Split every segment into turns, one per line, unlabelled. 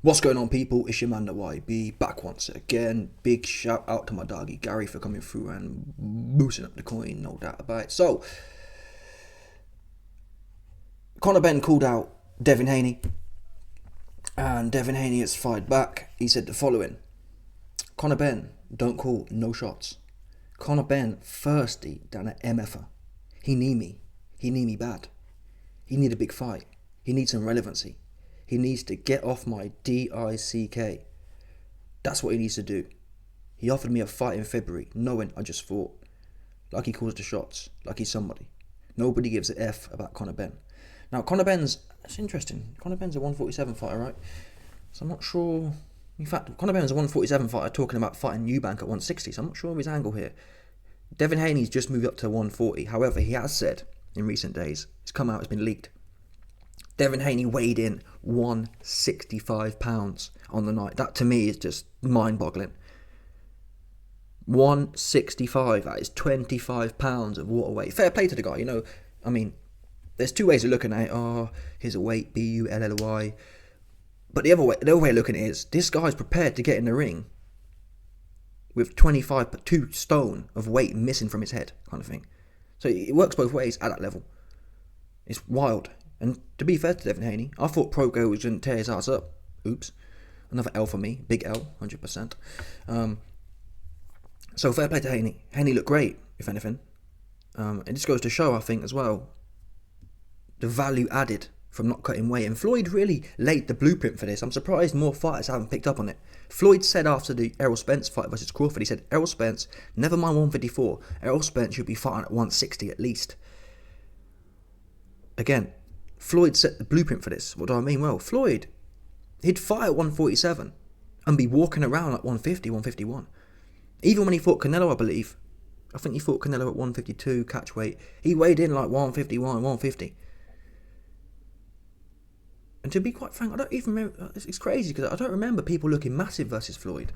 What's going on, people? It's your man, the YB, back once again. Big shout out to my doggy Gary for coming through and boosting up the coin, no doubt about it. So, Conor Benn called out Devin Haney, and Devin Haney has fired back. He said the following: Conor Benn, don't call no shots. Conor Benn thirsty than an MFer. He need me. He need me bad. He need a big fight. He needs some relevancy. He needs to get off my DICK. That's what he needs to do. He offered me a fight in February, knowing I just fought. Like he calls the shots, like he's somebody. Nobody gives a F about Conor Benn. Now, Conor Benn's, that's interesting. Conor Benn's a 147 fighter, right? So I'm not sure. In fact, Conor Benn's a 147 fighter talking about fighting Eubank at 160, so I'm not sure of his angle here. Devin Haney's just moved up to 140. However, he has said in recent days, it's come out, it's been leaked, Devin Haney weighed in 165 pounds on the night. That to me is just mind-boggling. 165, that is 25 pounds of water weight. Fair play to the guy, you know. I mean, there's two ways of looking at it. Oh, here's a weight, B-U-L-L-Y. But the other way of looking at it is, this guy's prepared to get in the ring with 2 stone of weight missing from his head, kind of thing. So it works both ways at that level. It's wild. And to be fair to Devin Haney, I thought Proko was going to tear his ass up. Oops. Another L for me. Big L, 100%. So fair play to Haney. Haney looked great, if anything. It just goes to show, I think, as well, the value added from not cutting weight. And Floyd really laid the blueprint for this. I'm surprised more fighters haven't picked up on it. Floyd said after the Errol Spence fight versus Crawford, he said, Errol Spence, never mind 154, Errol Spence should be fighting at 160 at least. Again, Floyd set the blueprint for this. What do I mean? Well, Floyd, he'd fight at 147 and be walking around at 150, 151. Even when he fought Canelo, I believe. I think he fought Canelo at 152 catch weight. He weighed in like 151, 150. And to be quite frank, I don't even remember. It's crazy because I don't remember people looking massive versus Floyd.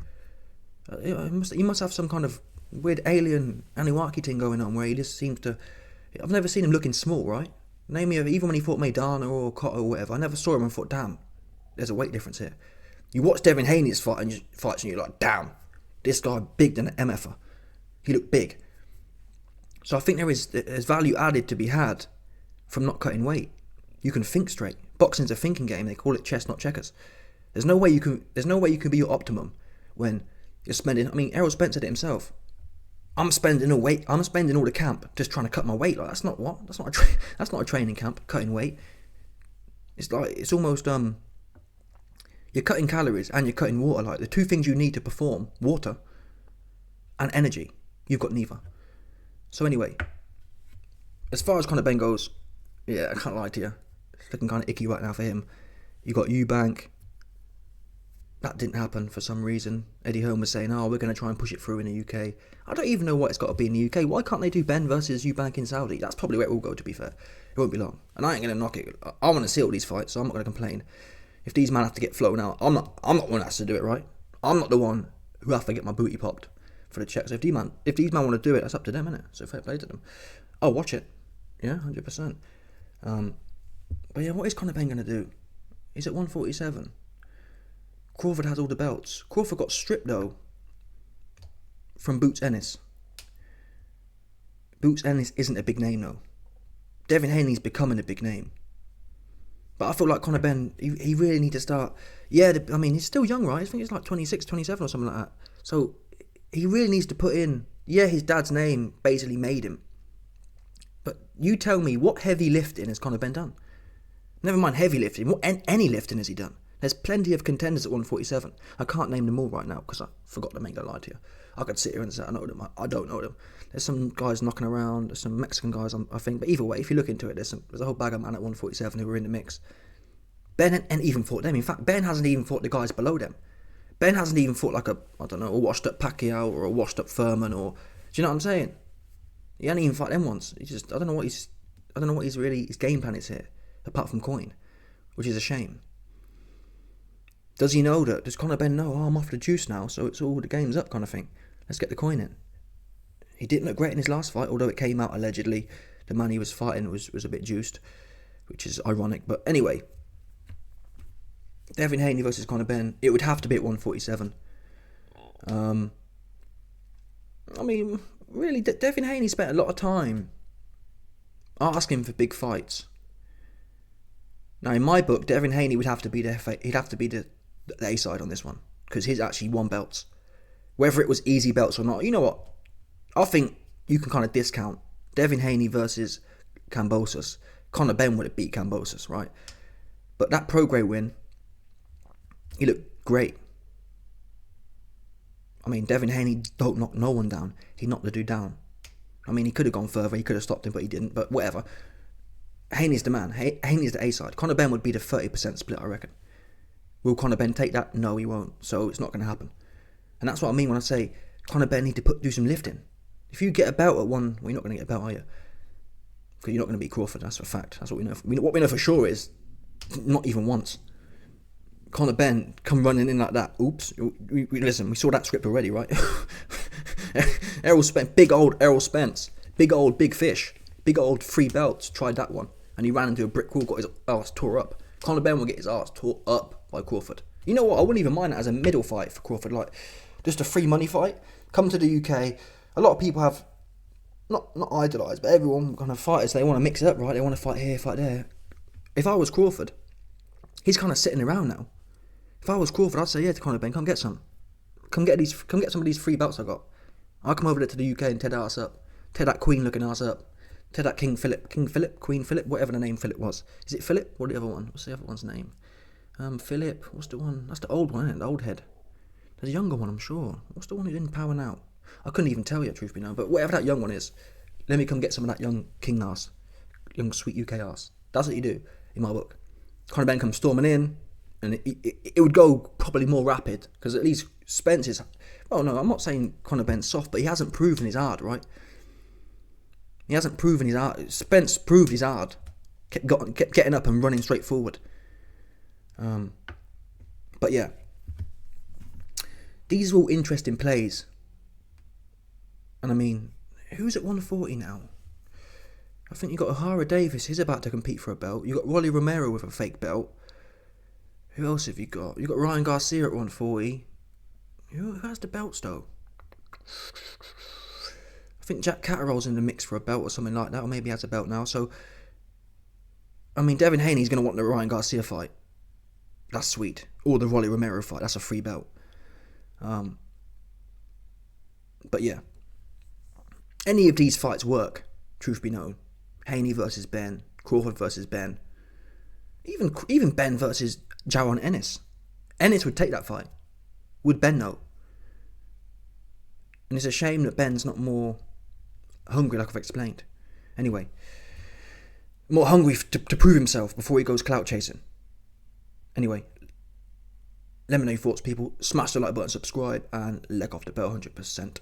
He must have some kind of weird alien Anunnaki thing going on where he just seems to. I've never seen him looking small, right? Name me, even when he fought Maidana or Cotto or whatever, I never saw him and thought, damn, there's a weight difference here. You watch Devin Haney's fights and you're like, damn, this guy big than an MFer. He looked big. So I think there's value added to be had from not cutting weight. You can think straight. Boxing's a thinking game. They call it chess, not checkers. There's no way you can be your optimum when you're spending. I mean, Errol Spence said it himself. I'm spending all the camp just trying to cut my weight. Like that's not a training camp. Cutting weight. It's almost you're cutting calories and you're cutting water. Like the two things you need to perform, water and energy. You've got neither. So anyway, as far as Conor Benn goes, yeah, I can't lie to you. It's looking kind of icky right now for him. You got Eubank. That didn't happen for some reason. Eddie Hearn was saying, we're going to try and push it through in the UK. I don't even know what it's got to be in the UK. Why can't they do Ben versus Eubank in Saudi? That's probably where it will go, to be fair. It won't be long. And I ain't going to knock it. I want to see all these fights, so I'm not going to complain. If these men have to get flown out, I'm not the one that has to do it, right? I'm not the one who has to get my booty popped for the check. So if these men want to do it, that's up to them, innit? So fair play to them. I'll watch it. Yeah, 100%. But yeah, what is Conor Benn going to do? He's at 147. Crawford has all the belts. Crawford got stripped, though, from Boots Ennis. Boots Ennis isn't a big name, though. Devin Haney's becoming a big name. But I feel like Conor Benn, he really needs to start. Yeah, I mean, he's still young, right? I think he's like 26, 27 or something like that. So he really needs to put in, yeah, his dad's name basically made him. But you tell me, what heavy lifting has Conor Benn done? Never mind heavy lifting. What any lifting has he done? There's plenty of contenders at 147. I can't name them all right now because I forgot to make a lie to you. I could sit here and say I know them. I don't know them. There's some guys knocking around. There's some Mexican guys, I think. But either way, if you look into it, there's a whole bag of men at 147 who were in the mix. Ben ain't even fought them. In fact, Ben hasn't even fought the guys below them. Ben hasn't even fought like a washed up Pacquiao or a washed up Furman or. Do you know what I'm saying? He ain't even fought them once. I don't know what his game plan is here, apart from coin, which is a shame. Does he know that? Does Conor Benn know, I'm off the juice now, so it's all the game's up kind of thing? Let's get the coin in. He didn't look great in his last fight, although it came out allegedly the man he was fighting was a bit juiced, which is ironic. But anyway, Devin Haney versus Conor Benn, it would have to be at 147. I mean, really, Devin Haney spent a lot of time asking for big fights. Now, in my book, Devin Haney would have to be the A side on this one, because he's actually won belts. Whether it was easy belts or not, you know what? I think you can kind of discount Devin Haney versus Kambosos. Conor Benn would have beat Kambosos, right? But that Prograis win, he looked great. I mean, Devin Haney don't knock no one down. He knocked the dude down. I mean, he could have gone further. He could have stopped him, but he didn't. But whatever. Haney's the man. Haney's the A side. Conor Benn would be the 30% split, I reckon. Will Conor Benn take that? No, he won't. So it's not going to happen. And that's what I mean when I say Conor Benn need to do some lifting. If you get a belt at one, well, you're not going to get a belt, are you? Because you're not going to beat Crawford. That's a fact. That's what we know. What we know for sure is not even once. Conor Benn come running in like that. Oops. Listen, we saw that script already, right? Errol Spence, big old Errol Spence, big fish, big old 3 belts. Tried that one, and he ran into a brick wall, got his ass tore up. Conor Benn will get his ass tore up by Crawford. You know what? I wouldn't even mind that as a middle fight for Crawford, like just a free money fight. Come to the UK. A lot of people have not idolised, but everyone kind of fighters, they want to mix it up, right? They want to fight here, fight there. If I was Crawford, he's kind of sitting around now. If I was Crawford, I'd say, yeah, to Conor Benn, come get some. Come get some of these 3 belts I got. I'll come over there to the UK and tear that ass up. Tear that Queen looking ass up. Tear that Queen Philip, whatever the name Philip was. Is it Philip? Or the other one? What's the other one's name? Philip, what's the one? That's the old one, isn't it? The old head. There's a younger one, I'm sure. What's the one who's in power now? I couldn't even tell you, truth be known. But whatever that young one is, let me come get some of that young king ass. Young sweet UK ass. That's what you do, in my book. Conor Benn comes storming in, and it would go probably more rapid, because at least Spence is... Well, no, I'm not saying Conor Benn's soft, but he hasn't proven his hard, right? He hasn't proven his hard. Spence proved his hard. Kept getting up and running straight forward. But yeah. These are all interesting plays. And I mean, who's at 140 now? I think you got O'Hara Davis. He's about to compete for a belt. You got Rolly Romero with a fake belt. Who else have you got? You got Ryan Garcia at 140. Who has the belts though? I think Jack Catterall's in the mix for a belt or something like that, or maybe he has a belt now. So, I mean, Devin Haney's going to want the Ryan Garcia fight. That's sweet. Or the Rolly Romero fight. That's a free belt. But yeah. Any of these fights work, truth be known. Haney versus Benn, Crawford versus Benn. Even Benn versus Jaron Ennis. Ennis would take that fight. Would Benn know? And it's a shame that Ben's not more hungry, like I've explained. Anyway, more hungry to prove himself before he goes clout chasing. Anyway, let me know your thoughts, people. Smash the like button, subscribe, and leg off the bell 100%.